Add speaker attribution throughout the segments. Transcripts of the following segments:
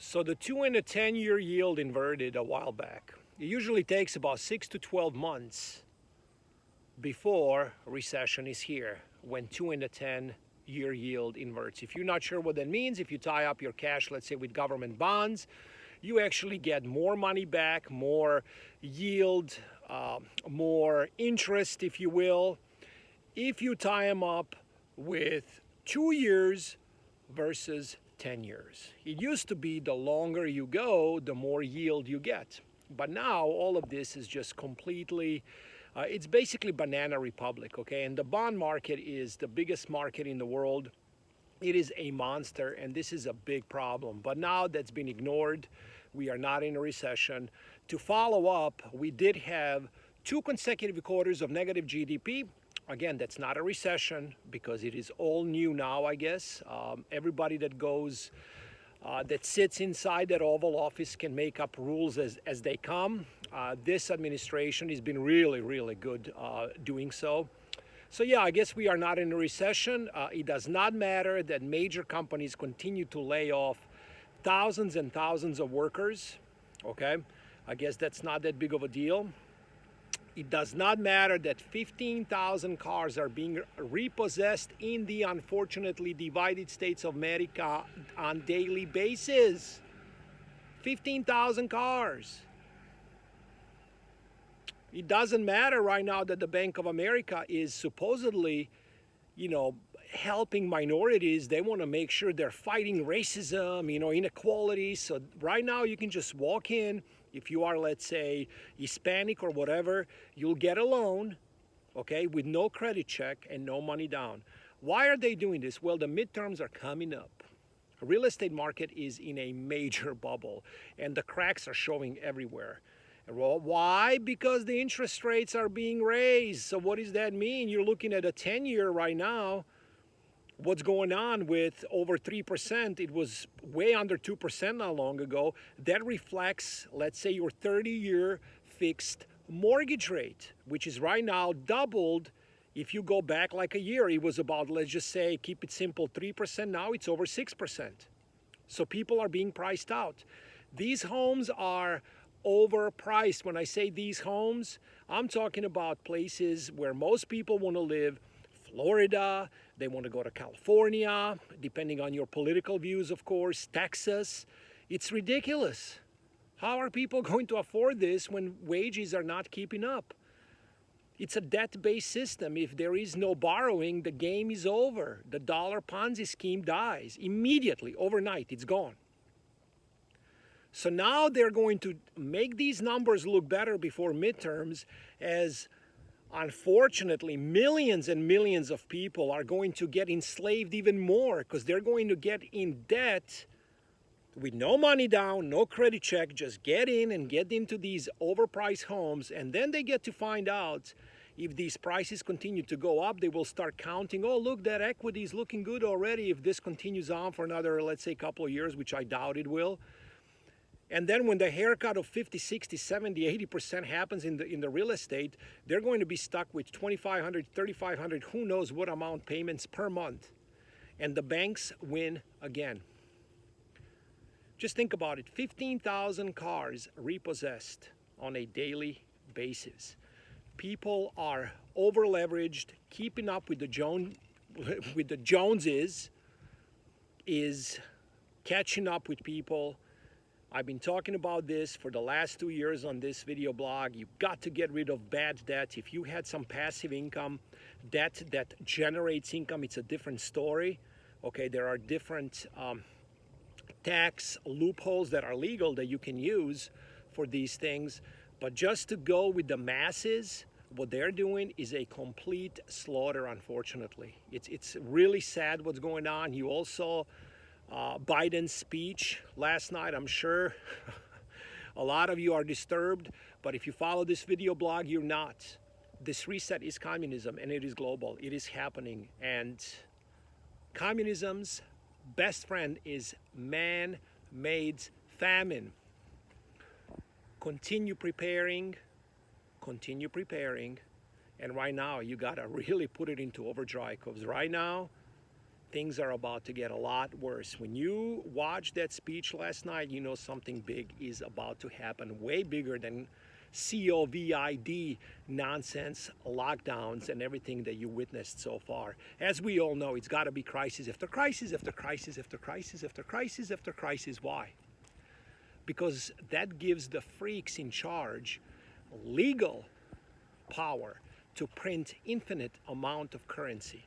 Speaker 1: So the 2 and a 10-year yield inverted a while back. It usually takes about 6 to 12 months before recession is here when 2 and a 10-year yield inverts. If you're not sure what that means, if you tie up your cash, let's say with government bonds, you actually get more money back, more yield, more interest, if you will, if you tie them up with 2 years versus 10 years. It used to be the longer you go, the more yield you get. But now all of this is just completely, it's basically banana republic, okay? And the bond market is the biggest market in the world. It is a monster, and this is a big problem. But now that's been ignored. We are not in a recession. To follow up, we did have 2 consecutive quarters of negative GDP. Again, that's not a recession because it is all new now, I guess. Everybody that goes, that sits inside that Oval Office can make up rules as they come. This administration has been really, really good doing so. So yeah, I guess we are not in a recession. It does not matter that major companies continue to lay off thousands and thousands of workers, okay? I guess that's not that big of a deal. It does not matter that 15,000 cars are being repossessed in the unfortunately divided states of America on daily basis. 15,000 cars. It doesn't matter right now that the Bank of America is supposedly, helping minorities. They want to make sure they're fighting racism, inequality. So right now you can just walk in. If you are, let's say, Hispanic or whatever, you'll get a loan, okay, with no credit check and no money down. Why are they doing this? Well, the midterms are coming up. The real estate market is in a major bubble, and the cracks are showing everywhere. Well, why? Because the interest rates are being raised. So what does that mean? You're looking at a 10-year right now. What's going on with over 3%? It was way under 2% not long ago. That reflects, let's say, your 30-year fixed mortgage rate, which is right now doubled. If you go back like a year, it was about, let's just say, keep it simple, 3%. Now it's over 6%. So people are being priced out. These homes are overpriced. When I say these homes, I'm talking about places where most people want to live. Florida, they want to go to California, depending on your political views, of course, Texas. It's ridiculous. How are people going to afford this when wages are not keeping up? It's a debt-based system. If there is no borrowing, the game is over. The dollar Ponzi scheme dies immediately, overnight, it's gone. So now they're going to make these numbers look better before midterms as unfortunately, millions and millions of people are going to get enslaved even more because they're going to get in debt with no money down, no credit check, just get in and get into these overpriced homes. And then they get to find out if these prices continue to go up, they will start counting, oh, look, that equity is looking good already if this continues on for another, let's say, couple of years, which I doubt it will. And then when the haircut of 50, 60, 70, 80% happens in the real estate, they're going to be stuck with 2,500, 3,500, who knows what amount payments per month. And the banks win again. Just think about it, 15,000 cars repossessed on a daily basis. People are over-leveraged, keeping up with the Joneses is catching up with people. I've been talking about this for the last 2 years on this video blog. You've got to get rid of bad debt. If you had some passive income, debt that generates income, it's a different story. Okay, there are different tax loopholes that are legal that you can use for these things. But just to go with the masses, what they're doing is a complete slaughter, unfortunately. It's really sad what's going on. You also Biden's speech last night, I'm sure a lot of you are disturbed, but if you follow this video blog, you're not. This reset is communism, and it is global. It is happening, and communism's best friend is man-made famine. Continue preparing, and right now you gotta really put it into overdrive, because right now things are about to get a lot worse. When you watch that speech last night, you know something big is about to happen, way bigger than COVID nonsense, lockdowns, and everything that you witnessed so far. As we all know, it's got to be crisis after crisis after crisis after crisis after crisis after crisis. Why? Because that gives the freaks in charge legal power to print infinite amount of currency.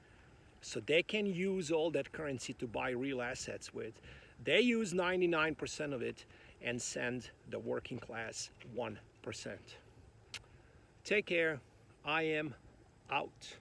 Speaker 1: So they can use all that currency to buy real assets with. They use 99% of it and send the working class 1%. Take care. I am out.